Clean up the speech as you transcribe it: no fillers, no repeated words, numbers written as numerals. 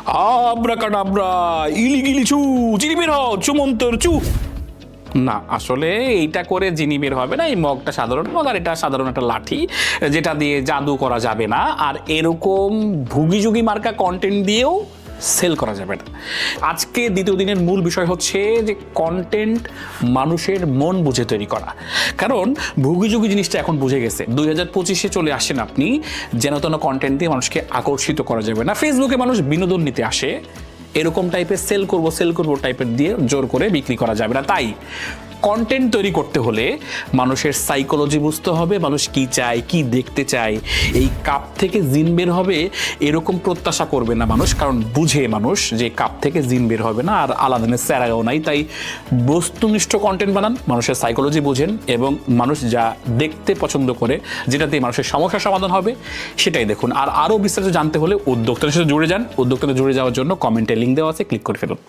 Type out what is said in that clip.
আব্রাকাডাব্রা, ইলিগিলি চু, চিনি বের হও, চুমন্তর চু। না, আসলে এইটা করে জিনি বের হবে না। এই মগটা সাধারণ মগ, আর এটা সাধারণ একটা লাঠি, যেটা দিয়ে জাদু করা যাবে না। আর এরকম ভুগিযুগি মার্কা কন্টেন্ট দিয়েও সেল করা যাবে না। আজকে দ্বিতীয় দিনের মূল বিষয় হচ্ছে যে কন্টেন্ট মানুষের মন বুঝে তৈরি করা। কারণ ভুগিযুগি জিনিসটা এখন বুঝে গেছে। 2025-এ চলে আসেন আপনি, যেন তেন কন্টেন্ট দিয়ে মানুষকে আকর্ষিত করা যাবে না। ফেসবুকে মানুষ বিনোদন নিতে আসে, এরকম টাইপের সেল করব টাইপের দিয়ে জোর করে বিক্রি করা যাবে না। তাই কন্টেন্ট তৈরি করতে হলে মানুষের সাইকোলজি বুঝতে হবে, মানুষ কি চায়, কি দেখতে চায়। এই কাপ থেকে জিন বের হবে এরকম প্রত্যাশা করবে না মানুষ, কারণ বুঝে মানুষ যে কাপ থেকে জিন বের হবে না, আর আলাদানের স্যারাও নাই। তাই বস্তুনিষ্ঠ কন্টেন্ট বানান, মানুষের সাইকোলজি বোঝেন, এবং মানুষ যা দেখতে পছন্দ করে, যেটা দিয়ে মানুষের সমস্যার সমাধান হবে, সেটাই দেখুন। আর আরও বিস্তারিত জানতে হলে উদ্যোক্তাদের সাথে জুড়ে যান। উদ্যোক্তাদের জুড়ে যাওয়ার জন্য কমেন্টে লিঙ্ক দেওয়া আছে, ক্লিক করে ফেলুন।